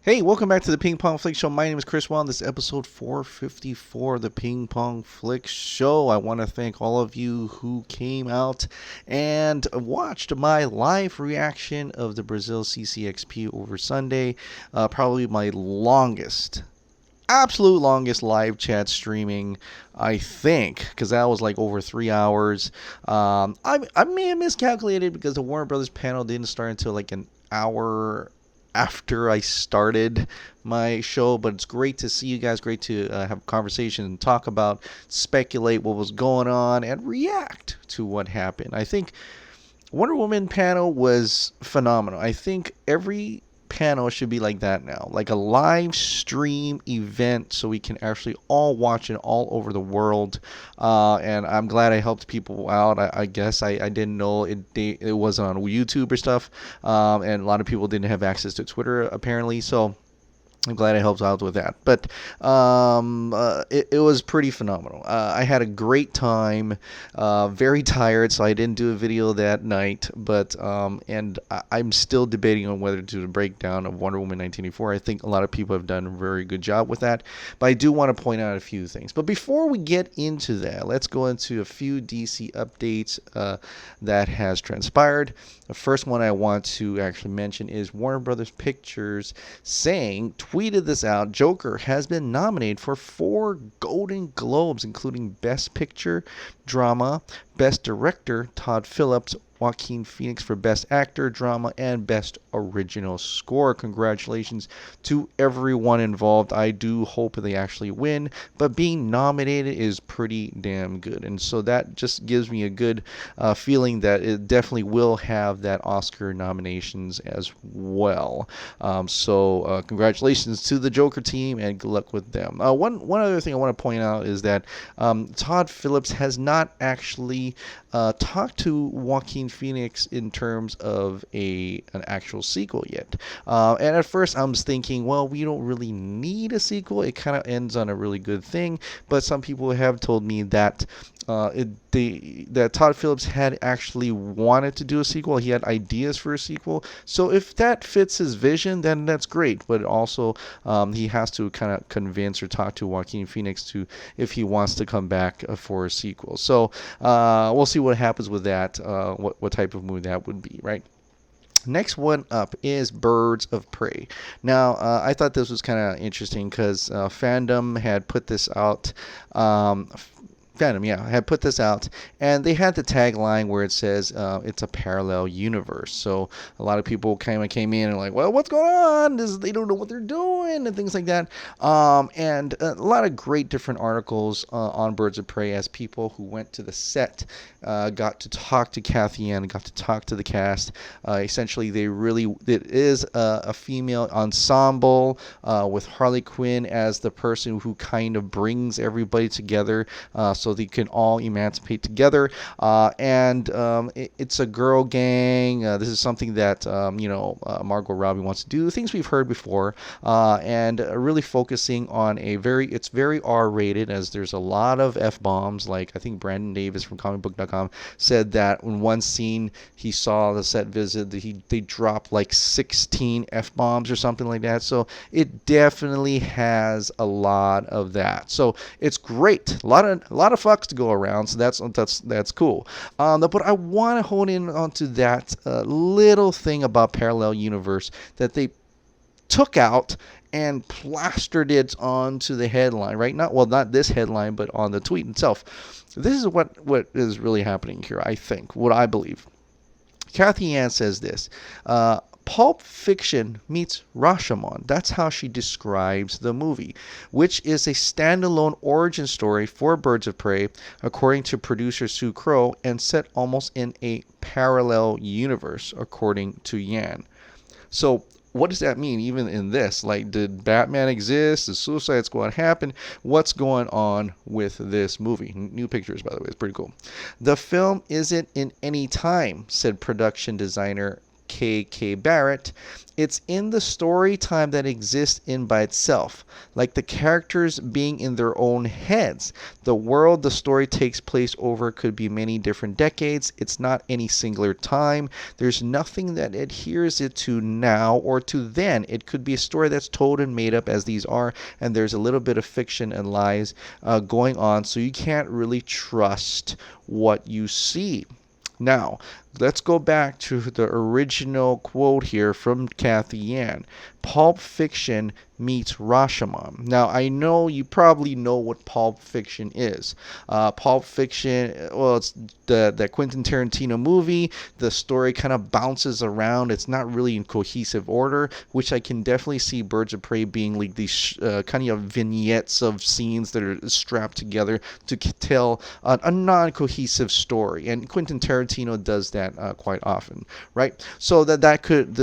Hey, welcome back to the Ping Pong Flix Show. My name is Chris Wong. This is episode 454 of the Ping Pong Flix Show. I want to thank all of you who came out and watched my live reaction of the Brazil CCXP over Sunday. Probably my absolute longest live chat streaming, I think, because that was like over 3 hours. I may have miscalculated because the Warner Brothers panel didn't start until like an hour after I started my show, but it's great to see you guys. Great to have a conversation and talk about, speculate what was going on, and react to what happened. I think Wonder Woman panel was phenomenal. I think every panel should be like that now, like a live stream event, so we can actually all watch it all over the world. And I'm glad I helped people out. I guess I didn't know it wasn't on YouTube or stuff, and a lot of people didn't have access to Twitter apparently. So I'm glad I helped out with that. But it was pretty phenomenal. I had a great time. Very tired, so I didn't do a video that night. But and I'm still debating on whether to do a breakdown of Wonder Woman 1984. I think a lot of people have done a very good job with that. But I do want to point out a few things. But before we get into that, let's go into a few DC updates that has transpired. The first one I want to actually mention is Warner Brothers Pictures tweeted this out. Joker has been nominated for 4 Golden Globes, including Best Picture, Drama, Best Director, Todd Phillips, Joaquin Phoenix for Best Actor, Drama, and Best Original Score. Congratulations to everyone involved. I do hope they actually win, but being nominated is pretty damn good. And so that just gives me a good feeling that it definitely will have that Oscar nominations as well. So congratulations to the Joker team and good luck with them. One other thing I want to point out is that Todd Phillips has not actually talked to Joaquin Phoenix in terms of an actual sequel yet. And at first I was thinking, well, we don't really need a sequel. It kind of ends on a really good thing. But some people have told me that that Todd Phillips had actually wanted to do a sequel. He had ideas for a sequel. So if that fits his vision, then that's great. But also, he has to kind of convince or talk to Joaquin Phoenix to if he wants to come back for a sequel. So we'll see what happens with that. What type of movie that would be, right? Next one up is Birds of Prey. Now, I thought this was kind of interesting because Fandom had put this out. Fandom, yeah, had put this out, and they had the tagline where it says it's a parallel universe. So a lot of people kind of came in and like, well, what's going on? They don't know what they're doing and things like that. And a lot of great different articles on Birds of Prey as people who went to the set got to talk to Kathy Ann, got to talk to the cast. Essentially, it is a female ensemble with Harley Quinn as the person who kind of brings everybody together. So they can all emancipate together. It's a girl gang. This is something that Margot Robbie wants to do. Things we've heard before, and really focusing on it's very R-rated, as there's a lot of F-bombs. Like I think Brandon Davis from comicbook.com said that in one scene he saw the set visit that they dropped like 16 F-bombs or something like that. So it definitely has a lot of that. So it's great. A lot of fucks to go around, so that's cool. But I want to hone in onto that little thing about parallel universe that they took out and plastered it onto the headline, right? Not this headline, but on the tweet itself. This is what is really happening here, I think, what I believe. Kathy Ann says this. Pulp Fiction meets Rashomon. That's how she describes the movie, which is a standalone origin story for Birds of Prey, according to producer Sue Crow, and set almost in a parallel universe, according to Yan. So what does that mean even in this? Like, did Batman exist? Did Suicide Squad happen? What's going on with this movie? New pictures, by the way. It's pretty cool. The film isn't in any time, said production designer K.K. Barrett, it's in the story time that exists in by itself, like the characters being in their own heads. The world the story takes place over could be many different decades. It's not any singular time. There's nothing that adheres it to now or to then. It could be a story that's told and made up as these are, and there's a little bit of fiction and lies going on, so you can't really trust what you see. Now, let's go back to the original quote here from Kathy Yan. Pulp Fiction meets Rashomon. Now, I know you probably know what Pulp Fiction is. Pulp Fiction, well, it's the Quentin Tarantino movie. The story kind of bounces around. It's not really in cohesive order, which I can definitely see Birds of Prey being like these kind of vignettes of scenes that are strapped together to tell a non-cohesive story. And Quentin Tarantino does that quite often, right? So that could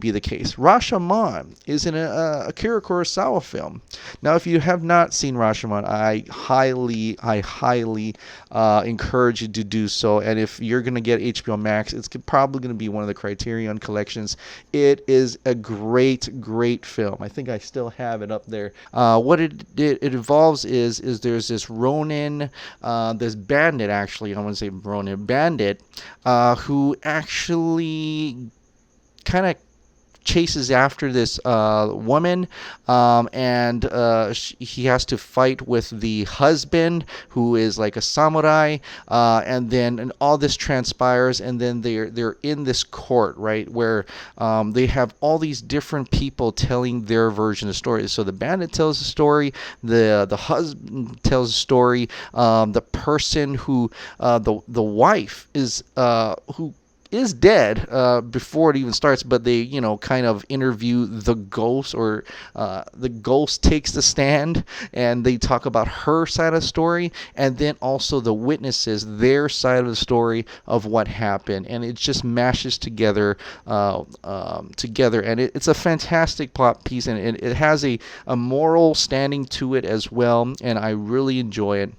be the case. Rashomon is in a Akira Kurosawa film. Now, if you have not seen Rashomon, I highly encourage you to do so. And if you're gonna get HBO Max, it's probably gonna be one of the Criterion collections. It is a great film. I think I still have it up there. What it involves is there's this Ronin, this bandit actually. I want to say Ronin bandit, who actually kind of chases after this woman, and he has to fight with the husband, who is like a samurai, and all this transpires, and then they're in this court, right, where they have all these different people telling their version of the story. So the bandit tells the story, the husband tells the story, the person who the wife is who is dead before it even starts, but they, kind of interview the ghost, or the ghost takes the stand, and they talk about her side of the story, and then also the witnesses, their side of the story of what happened, and it just mashes together, and it's a fantastic plot piece, and it has a moral standing to it as well, and I really enjoy it.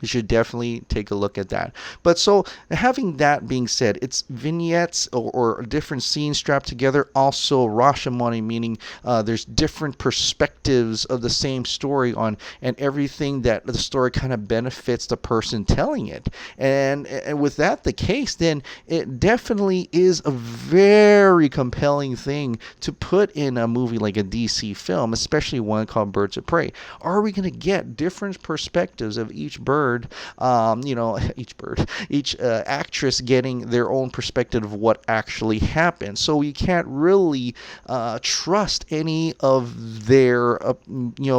You should definitely take a look at that. But so, having that being said, it's vignettes or different scenes strapped together. Also, Rashomon, meaning there's different perspectives of the same story on, and everything that the story kind of benefits the person telling it. And with that the case, then it definitely is a very compelling thing to put in a movie like a DC film, especially one called Birds of Prey. Are we going to get different perspectives of each bird? Each actress getting their own perspective of what actually happened. So you can't really trust any of their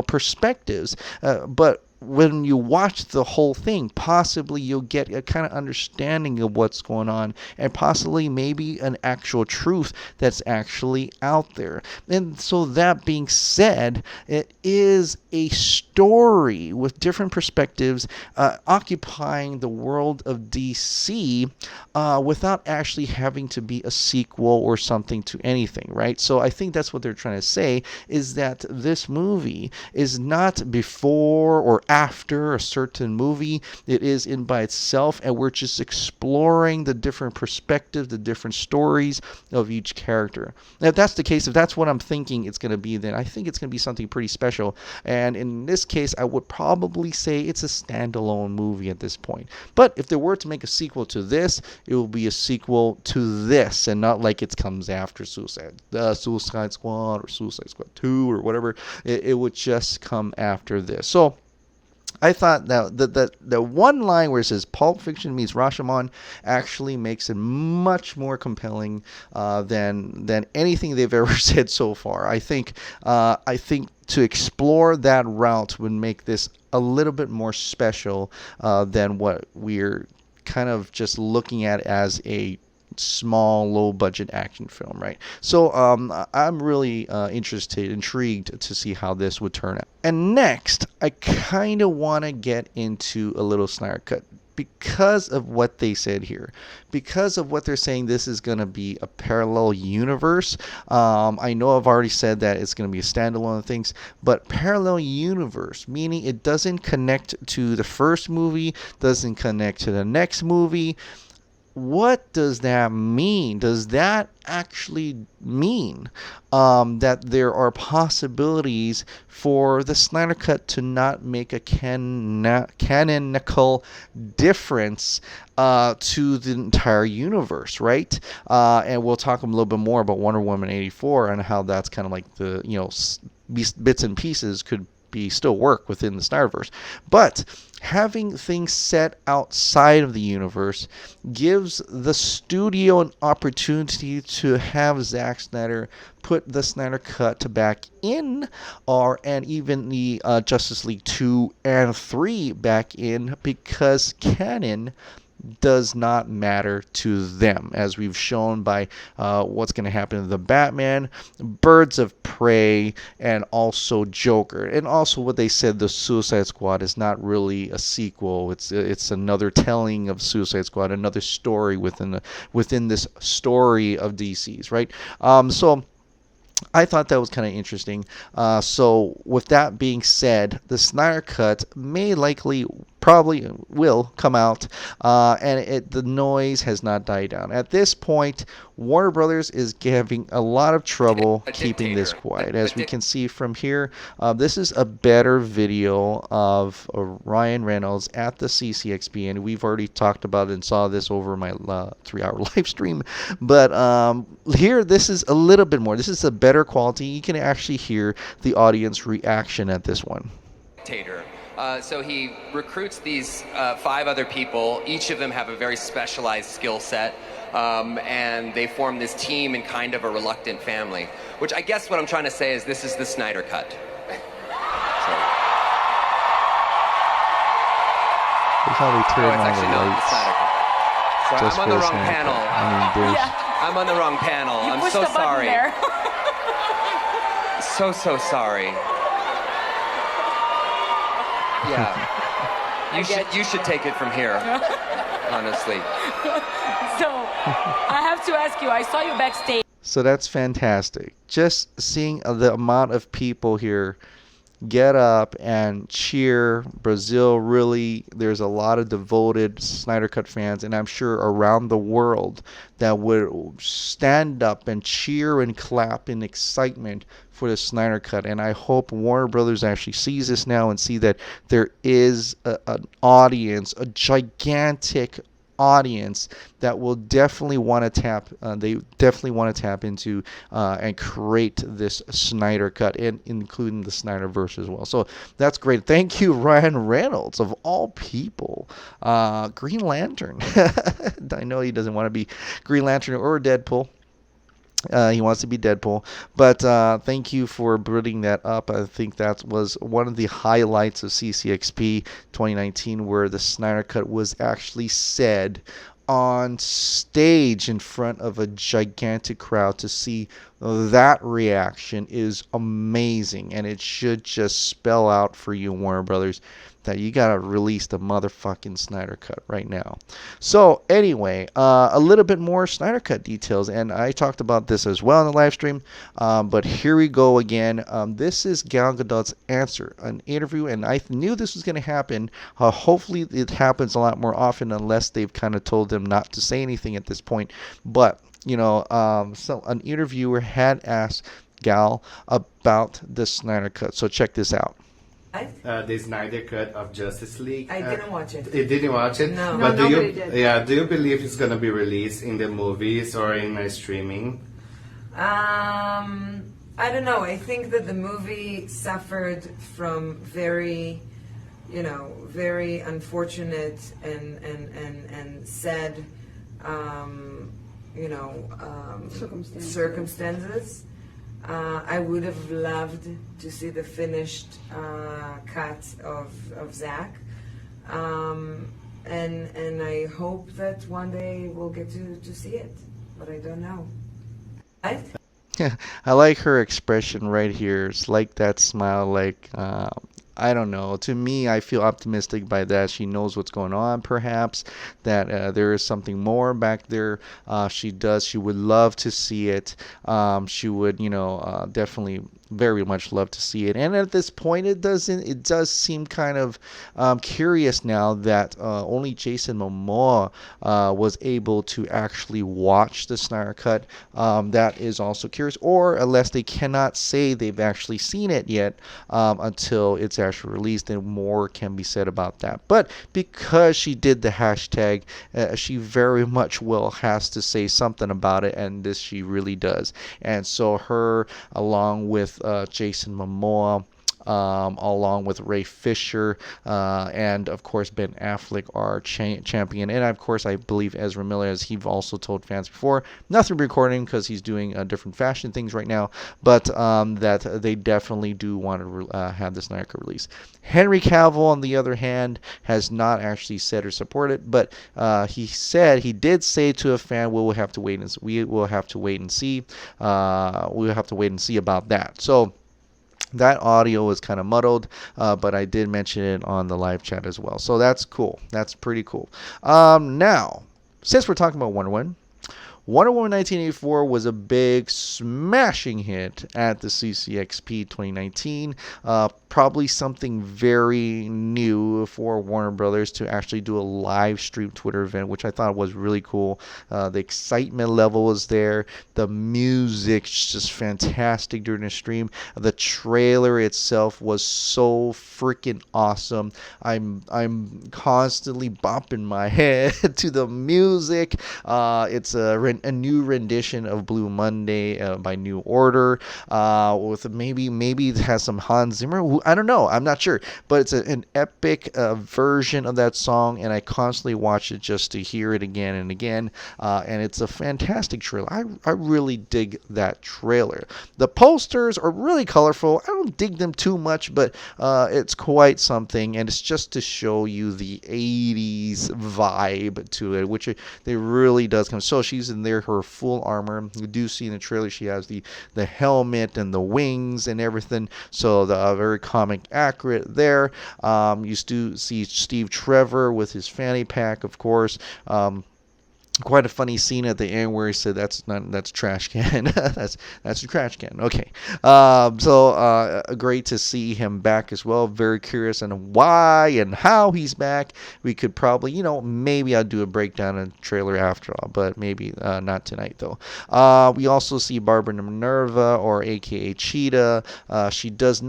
perspectives. But when you watch the whole thing, possibly you'll get a kind of understanding of what's going on, and possibly maybe an actual truth that's actually out there. And so that being said, it is a story with different perspectives occupying the world of DC without actually having to be a sequel or something to anything, right? So I think that's what they're trying to say, is that this movie is not before or after a certain movie. It is in by itself, and we're just exploring the different perspectives, the different stories of each character. Now, if that's the case, if that's what I'm thinking it's going to be, then I think it's going to be something pretty special. And in this case, I would probably say it's a standalone movie at this point. But if they were to make a sequel to this, it will be a sequel to this, and not like it comes after Suicide Squad or Suicide Squad 2 or whatever. It would just come after this. So I thought that the one line where it says Pulp Fiction meets Rashomon actually makes it much more compelling than anything they've ever said so far. I think to explore that route would make this a little bit more special than what we're kind of just looking at as a small, low-budget action film, right? So I'm really intrigued to see how this would turn out. And next, I kind of want to get into a little Snyder Cut because of what they said here. Because of what they're saying, this is going to be a parallel universe. I know I've already said that it's going to be a standalone things, but parallel universe, meaning it doesn't connect to the first movie, doesn't connect to the next movie. what does that mean? Does that actually mean that there are possibilities for the Snyder Cut to not make a canonical difference to the entire universe, right? And we'll talk a little bit more about Wonder Woman 84 and how that's kind of like the, bits and pieces could be still work within the Snyderverse. But having things set outside of the universe gives the studio an opportunity to have Zack Snyder put the Snyder Cut back in, and even the Justice League 2 and 3 back in, because canon does not matter to them, as we've shown by what's going to happen to the Batman, Birds of Prey, and also Joker. And also what they said, the Suicide Squad is not really a sequel. It's another telling of Suicide Squad, another story within this story of DC's, right? So I thought that was kind of interesting. So with that being said, the Snyder Cut probably will come out, and the noise has not died down. At this point, Warner Brothers is having a lot of trouble keeping this quiet. As we can see from here, this is a better video of Ryan Reynolds at the CCXP, and we've already talked about it and saw this over my 3-hour live stream. But here, this is a little bit more. This is a better quality. You can actually hear the audience reaction at this one. So he recruits these 5 other people. Each of them have a very specialized skill set, and they form this team in kind of a reluctant family, which I guess what I'm trying to say is this is the Snyder Cut. Look how they turn on the lights. So I'm on the wrong panel. I'm on the wrong panel. I'm so sorry. So sorry. Yeah. You should take it from here, honestly. So, I have to ask you, I saw you backstage. So that's fantastic. Just seeing the amount of people here get up and cheer. Brazil, really, there's a lot of devoted Snyder Cut fans, and I'm sure around the world, that would stand up and cheer and clap in excitement for the Snyder Cut. And I hope Warner Brothers actually sees this now and see that there is an audience, a gigantic audience that will definitely want to tap into and create this Snyder Cut, and including the Snyderverse as well. So that's great. Thank you, Ryan Reynolds, of all people. Green Lantern. I know he doesn't want to be Green Lantern or Deadpool. He wants to be Deadpool. But thank you for bringing that up. I think that was one of the highlights of CCXP 2019, where the Snyder Cut was actually said on stage in front of a gigantic crowd. To see that reaction is amazing, and it should just spell out for you, Warner Brothers, that you gotta release the motherfucking Snyder Cut right now. So anyway, a little bit more Snyder Cut details, and I talked about this as well in the live stream, but here we go again. This is Gal Gadot's answer, an interview, and I knew this was going to happen. Hopefully it happens a lot more often, unless they've kind of told them not to say anything at this point. But so an interviewer had asked Gal about the Snyder Cut, so check this out. The Snyder Cut of Justice League. I didn't watch it. You didn't watch it? No. But No, nobody did. Yeah, do you believe it's gonna be released in the movies or in streaming? I don't know. I think that the movie suffered from very unfortunate and sad, circumstances. I would have loved to see the finished cut of Zack, and I hope that one day we'll get to see it, but I don't know. I like her expression right here. It's like that smile, like I don't know. To me, I feel optimistic by that. She knows what's going on, perhaps, that there is something more back there. She does. She would love to see it. She would, definitely very much love to see it. And at this point, it does seem kind of curious now that only Jason Momoa was able to actually watch the Snyder Cut. That is also curious, or unless they cannot say they've actually seen it yet until it's actually released, and more can be said about that. But because she did the hashtag, she very much will has to say something about it, and this she really does. And so her, along with Jason Momoa, along with Ray Fisher, and of course Ben Affleck are champion. And of course, I believe Ezra Miller, as he's also told fans before, nothing recording because he's doing different fashion things right now, but that they definitely do want to have this Snyder Cut release. Henry Cavill, on the other hand, has not actually said or supported, but he did say to a fan, we will have to wait and see. We'll have to wait and see about that. So that audio was kind of muddled, but I did mention it on the live chat as well. So that's cool. That's pretty cool. Now, since we're talking about Wonder Woman, Wonder Woman 1984 was a big smashing hit at the CCXP 2019. Probably something very new for Warner Brothers to actually do a live stream Twitter event, which I thought was really cool. The excitement level was there. The music's just fantastic during the stream. The trailer itself was so freaking awesome. I'm constantly bopping my head to the music. It's a new rendition of Blue Monday by New Order, with maybe it has some Hans Zimmer. I don't know. I'm not sure, but it's an epic version of that song, and I constantly watch it just to hear it again and again. And it's a fantastic trailer. I really dig that trailer. The posters are really colorful. I don't dig them too much, but it's quite something, and it's just to show you the 80s vibe to it, which it really does come. So she's in there, her full armor. You do see in the trailer she has the helmet and the wings and everything. So the very comic accurate there. You do see Steve Trevor with his fanny pack, of course. Quite a funny scene at the end where he said, that's trash can. that's a trash can. Okay. Great to see him back as well. Very curious on why and how he's back. We could probably, maybe I'll do a breakdown and trailer after all, but maybe not tonight though. We also see Barbara Minerva, or aka Cheetah. She does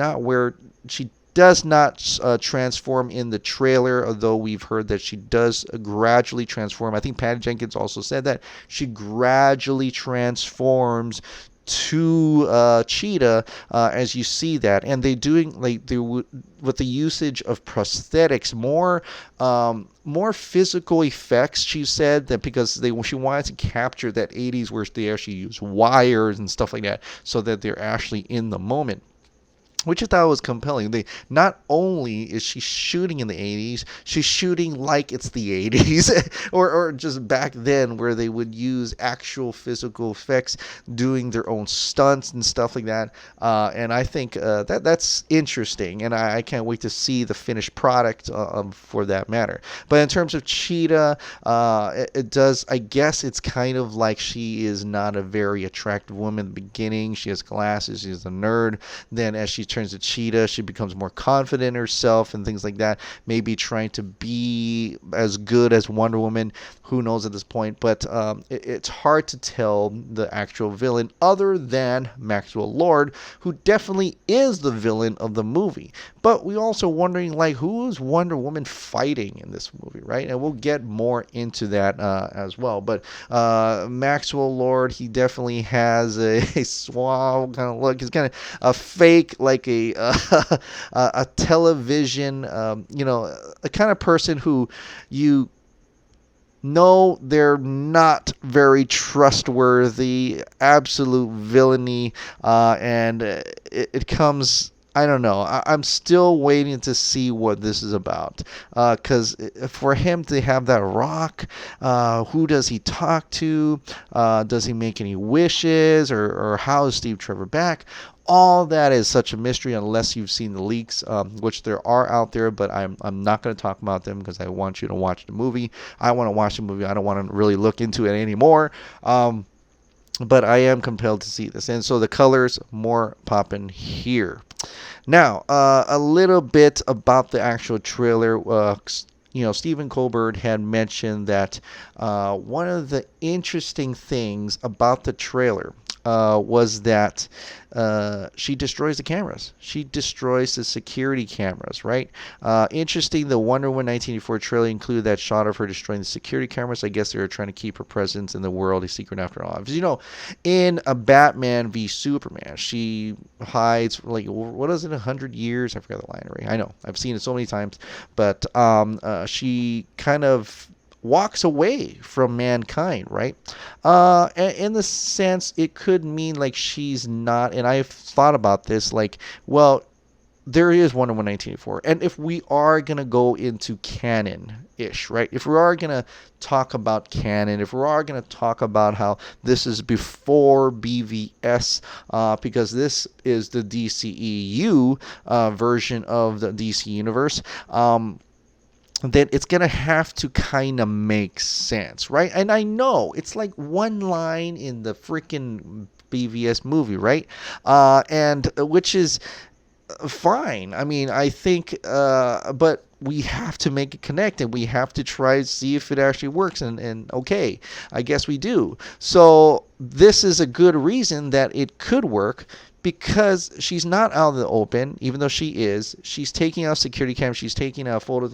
not transform in the trailer, although we've heard that she does gradually transform. I think Patty Jenkins also said that she gradually transforms to Cheetah as you see that, and with the usage of prosthetics, more physical effects. She said that because she wanted to capture that 80s where they actually use wires and stuff like that, so that they're actually in the moment, which I thought was compelling. Not only is she shooting in the 80s, she's shooting like it's the 80s, or just back then where they would use actual physical effects, doing their own stunts and stuff like that. And I think that's interesting, and I can't wait to see the finished product for that matter. But in terms of Cheetah, it does, I guess it's kind of like she is not a very attractive woman in the beginning. She has glasses, she's a nerd. Then as she turns to Cheetah, she becomes more confident in herself and things like that, maybe trying to be as good as Wonder Woman. Who knows at this point? But it's hard to tell the actual villain, other than Maxwell Lord, who definitely is the villain of the movie. But we also wondering, who is Wonder Woman fighting in this movie, right? And we'll get more into that as well. But Maxwell Lord, he definitely has a suave kind of look. He's kind of a fake, like a television, a kind of person who you they're not very trustworthy, absolute villainy, and it comes, I don't know. I'm still waiting to see what this is about. Because for him to have that rock, who does he talk to? Does he make any wishes? Or how is Steve Trevor back? All that is such a mystery unless you've seen the leaks, which there are out there, but I'm not going to talk about them because I want you to watch the movie. I want to watch the movie. I don't want to really look into it anymore. But I am compelled to see this. And so the colors more popping here. Now, a little bit about the actual trailer. Stephen Colbert had mentioned that one of the interesting things about the trailer was that she destroys the cameras. She destroys the security cameras, right? Interesting, the Wonder Woman 1984 trailer included that shot of her destroying the security cameras. I guess they were trying to keep her presence in the world a secret after all. Because, in a Batman v Superman, she hides, like, what is it, 100 years? I forgot the line already. I know. I've seen it so many times. But she kind of walks away from mankind, right? In the sense, it could mean like she's not, and I've thought about this, like, well, there is Wonder Woman 1984, and if we are going to go into canon-ish, right? If we are going to talk about canon, if we are going to talk about how this is before BVS, because this is the DCEU version of the DC Universe, then it's going to have to kind of make sense, right? And I know it's like one line in the freaking BVS movie, right? And which is fine. I mean, I think, but we have to make it connect, and we have to try to see if it actually works. And okay, I guess we do. So this is a good reason that it could work, because she's not out in the open, even though she's taking out security cams, she's taking out photos,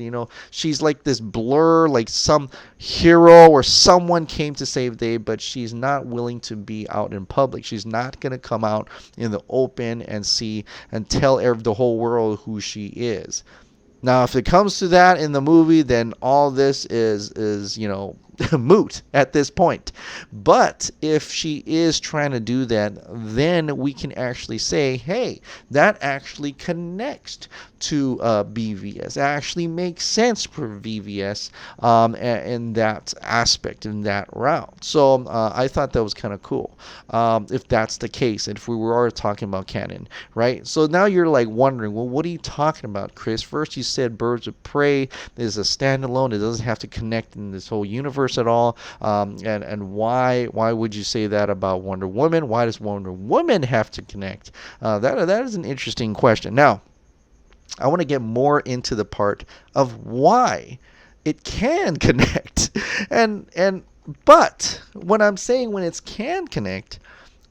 she's like this blur, like some hero or someone came to save the day, but she's not willing to be out in public. She's not going to come out in the open and see and tell the whole world who she is. Now, if it comes to that in the movie, then all this is moot at this point. But if she is trying to do that, then we can actually say, hey, that actually connects to BVS. It actually makes sense for BVS in that aspect, in that route. So I thought that was kind of cool, if that's the case, and if we were talking about canon, right? So now you're like wondering, well, what are you talking about, Chris? First you said Birds of Prey is a standalone. It doesn't have to connect in this whole universe at all. And why would you say that about Wonder Woman? Why does Wonder Woman have to connect? That is an interesting question. Now, I want to get more into the part of why it can connect. But when I'm saying when it can connect,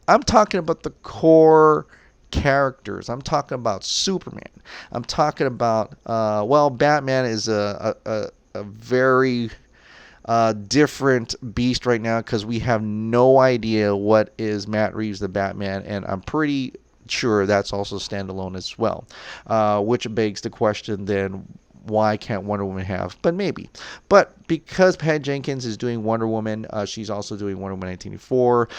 I'm talking about the core characters. I'm talking about Superman. I'm talking about Batman is a very different beast right now, because we have no idea what is Matt Reeves the Batman, and I'm pretty sure that's also standalone as well, which begs the question then, why can't Wonder Woman have? But maybe. But because Pat Jenkins is doing Wonder Woman, she's also doing Wonder Woman 1984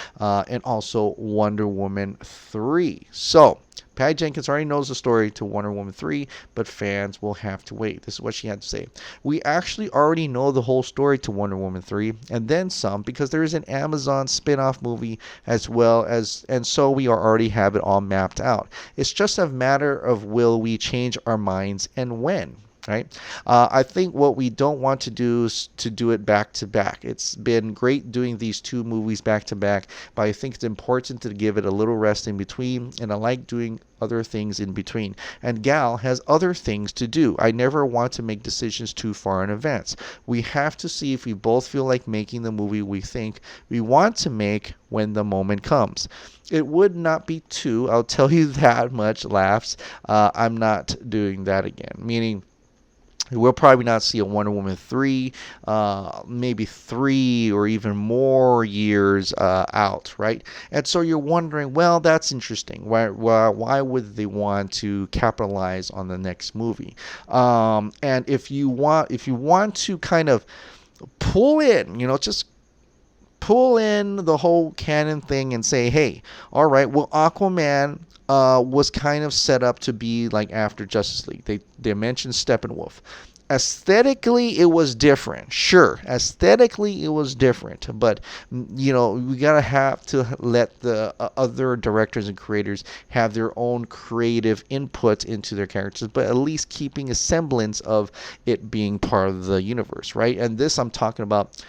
and also Wonder Woman 3. So Pat Jenkins already knows the story to Wonder Woman 3, but fans will have to wait. This is what she had to say. We actually already know the whole story to Wonder Woman 3, and then some, because there is an Amazon spin-off movie as well, and so we already have it all mapped out. It's just a matter of will we change our minds and when. Right? I think what we don't want to do is to do it back to back. It's been great doing these two movies back to back, but I think it's important to give it a little rest in between, and I like doing other things in between. And Gal has other things to do. I never want to make decisions too far in advance. We have to see if we both feel like making the movie we think we want to make when the moment comes. It would not be two, I'll tell you that much, laughs. I'm not doing that again. Meaning, we'll probably not see a Wonder Woman 3, maybe 3 or even more years out, right? And so you're wondering, well, that's interesting. Why would they want to capitalize on the next movie? And if you want to kind of pull in, just pull in the whole canon thing and say, hey, all right, well, Aquaman was kind of set up to be like after Justice League. They mentioned Steppenwolf. Aesthetically, it was different. Sure, aesthetically, it was different. But, we gotta have to let the other directors and creators have their own creative input into their characters, but at least keeping a semblance of it being part of the universe, right? And this, I'm talking about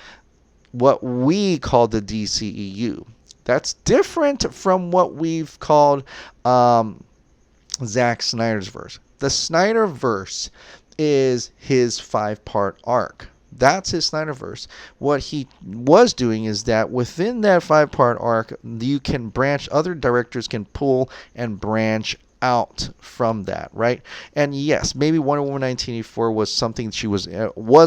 what we call the DCEU. That's different from what we've called Zack Snyder's verse. The Snyderverse is his 5-part arc. That's his Snyderverse. What he was doing is that within that 5-part arc, you can branch, other directors can pull and branch out from that, right? And yes, maybe Wonder Woman 1984 was something she was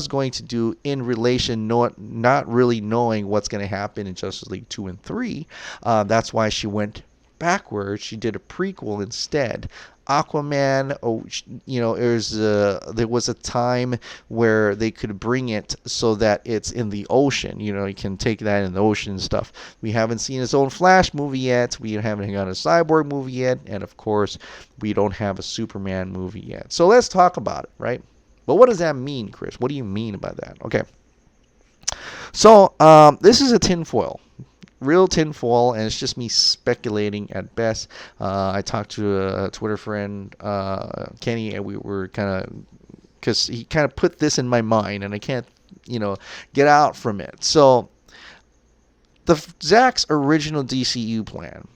going to do in relation, not really knowing what's going to happen in Justice League 2 and 3. That's why she went backwards. She did a prequel instead. Aquaman, there was a time where they could bring it so that it's in the ocean. You can take that in the ocean and stuff. We haven't seen his own Flash movie yet. We haven't got a Cyborg movie yet. And of course, we don't have a Superman movie yet. So let's talk about it, right? But what does that mean, Chris? What do you mean by that? Okay. So this is a tinfoil. Real tinfoil, and it's just me speculating at best. I talked to a Twitter friend, Kenny, and we were kind of, because he kind of put this in my mind, and I can't, get out from it. So, Zack's original DCU plan,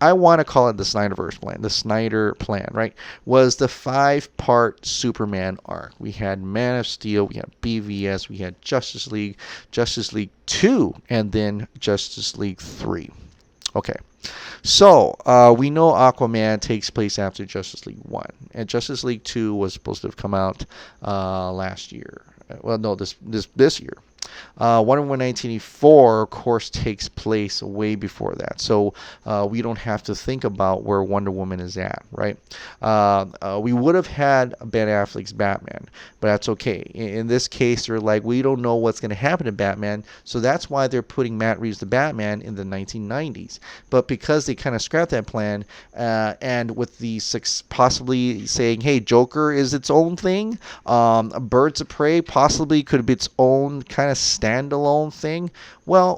I want to call it the Snyderverse plan, the Snyder plan, right? Was the 5-part Superman arc. We had Man of Steel, we had BVS, we had Justice League 2, and then Justice League 3. Okay. So, we know Aquaman takes place after Justice League 1, and Justice League 2 was supposed to have come out last year. Well, no, this year. Wonder Woman 1984, of course, takes place way before that. So we don't have to think about where Wonder Woman is at, right? We would have had Ben Affleck's Batman, but that's okay. In this case, they're like, we don't know what's going to happen to Batman, so that's why they're putting Matt Reeves the Batman in the 1990s. But because they kind of scrapped that plan, and with the possibly saying, hey, Joker is its own thing, Birds of Prey possibly could be its own kind of standalone thing. Well,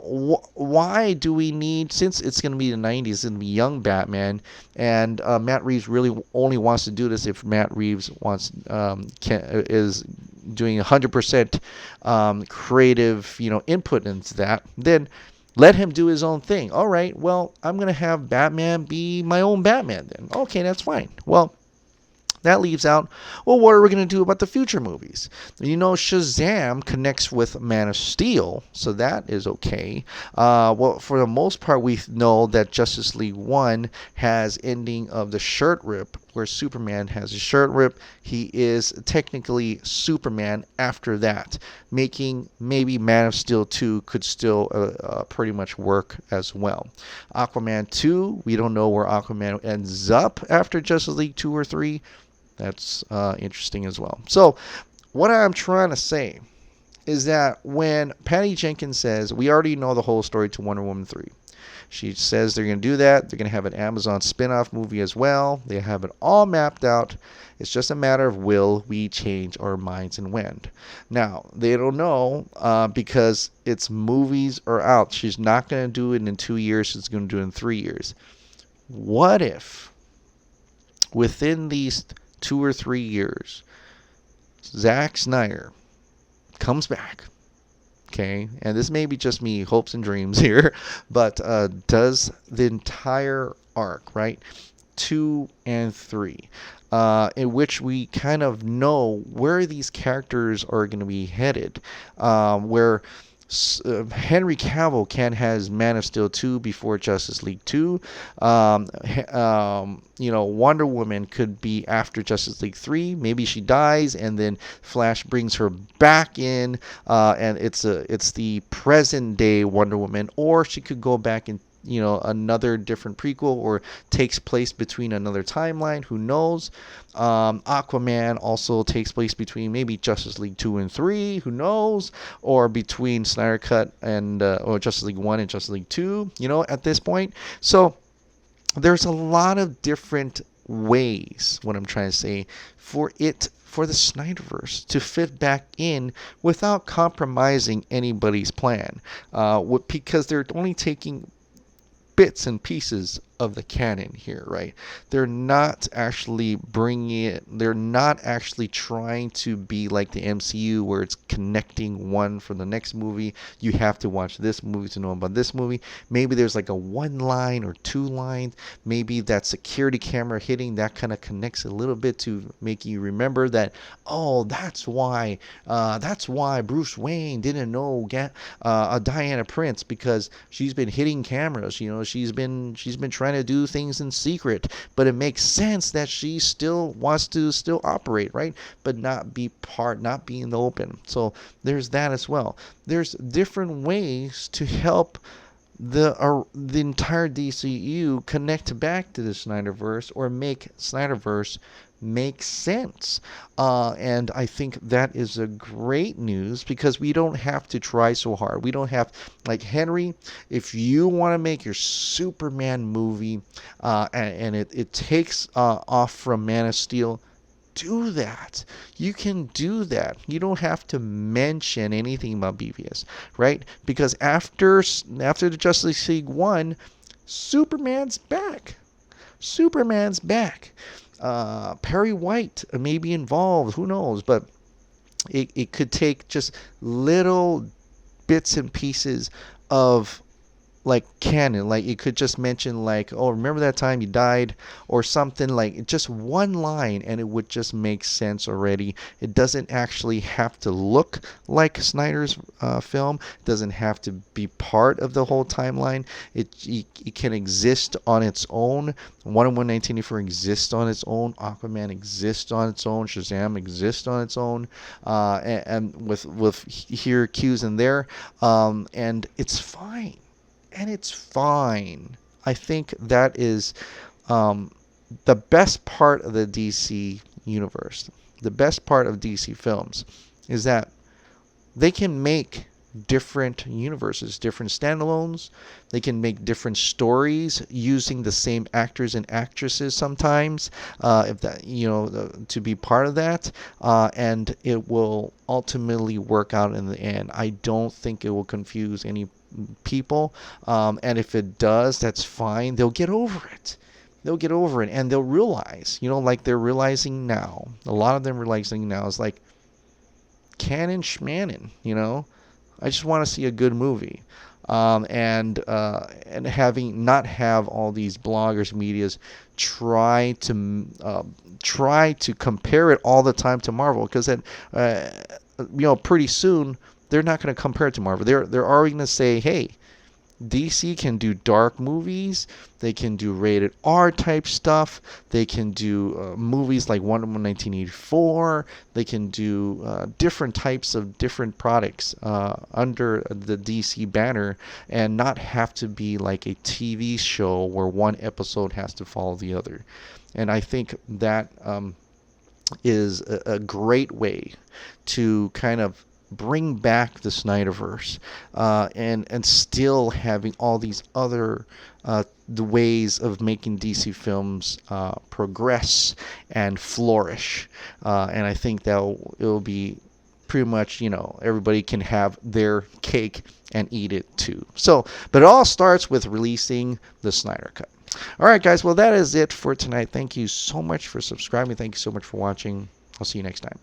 why do we need, since it's going to be the 90s, it's going to be young Batman, and Matt Reeves really only wants to do this if Matt Reeves is doing 100% creative, input into that, then let him do his own thing. All right, well, I'm going to have Batman be my own Batman then. Okay, that's fine. Well, that leaves out, well, what are we going to do about the future movies? Shazam connects with Man of Steel, so that is okay. Well, for the most part, we know that Justice League 1 has ending of the shirt rip, where Superman has a shirt rip. He is technically Superman after that, making maybe Man of Steel 2 could still pretty much work as well. Aquaman 2, we don't know where Aquaman ends up after Justice League 2 or 3. That's interesting as well. So what I'm trying to say is that when Patty Jenkins says, we already know the whole story to Wonder Woman 3. She says they're going to do that. They're going to have an Amazon spin-off movie as well. They have it all mapped out. It's just a matter of will we change our minds and when. Now, they don't know because its movies are out. She's not going to do it in 2 years. She's going to do it in 3 years. What if within these 2 or 3 years, Zack Snyder comes back, okay, and this may be just me, hopes and dreams here, but does the entire arc, right, 2 and 3, in which we kind of know where these characters are going to be headed, where Henry Cavill has Man of Steel 2 before Justice League 2. Wonder Woman could be after Justice League 3. Maybe she dies, and then Flash brings her back in, and it's the present day Wonder Woman. Or she could go back in another different prequel, or takes place between another timeline. Who knows? Aquaman also takes place between maybe Justice League 2 and 3. Who knows? Or between Snyder Cut and or Justice League 1 and Justice League 2. At this point, so there's a lot of different ways, what I'm trying to say, for the Snyderverse to fit back in without compromising anybody's plan, because they're only taking bits and pieces of the canon here, right? They're not actually bringing it, they're not actually trying to be like the MCU where it's connecting one from the next movie. You have to watch this movie to know about this movie. Maybe there's like a one line or two line. Maybe that security camera hitting, that kind of connects a little bit to make you remember that, oh, that's why Bruce Wayne didn't know Diana Prince, because she's been hitting cameras. She's been trying to do things in secret, but it makes sense that she still wants to operate, right? But not be in the open. So there's that as well. There's different ways to help the entire DCEU connect back to the Snyderverse, or make Snyderverse make sense. And I think that is a great news, because we don't have to try so hard. We don't have, like, Henry, if you want to make your Superman movie and it takes off from Man of Steel, do that. You can do that. You don't have to mention anything about BVS, right? Because after the Justice League 1, Superman's back. Perry White may be involved, who knows, but it could take just little bits and pieces of, like, canon. Like, it could just mention, like, oh, remember that time you died, or something, like just one line, and it would just make sense already. It doesn't actually have to look like Snyder's film. It doesn't have to be part of the whole timeline. It can exist on its own. Wonder Woman 1984 exists on its own. Aquaman exists on its own. Shazam exists on its own, and with here cues in there, and it's fine. I think that is the best part of the DC universe. The best part of DC films is that they can make different universes, different standalones. They can make different stories using the same actors and actresses sometimes, if that, to be part of that, and it will ultimately work out in the end. I don't think it will confuse any people, and if it does, that's fine. They'll get over it, and they'll realize, like they're realizing now, a lot of them realizing now, is like, canon schmanon, I just want to see a good movie, and having not have all these bloggers, medias try to compare it all the time to Marvel, because then pretty soon they're not going to compare it to Marvel. They're already going to say, hey, DC can do dark movies. They can do rated R type stuff. They can do movies like Wonder Woman 1984. They can do different types of different products under the DC banner, and not have to be like a TV show where one episode has to follow the other. And I think that is a great way to kind of bring back the Snyderverse, and still having all these other the ways of making DC films progress and flourish, and I think that it'll be pretty much, everybody can have their cake and eat it too. So, but it all starts with releasing the Snyder Cut. All right, guys, well, that is it for tonight. Thank you so much for subscribing. Thank you so much for watching. I'll see you next time.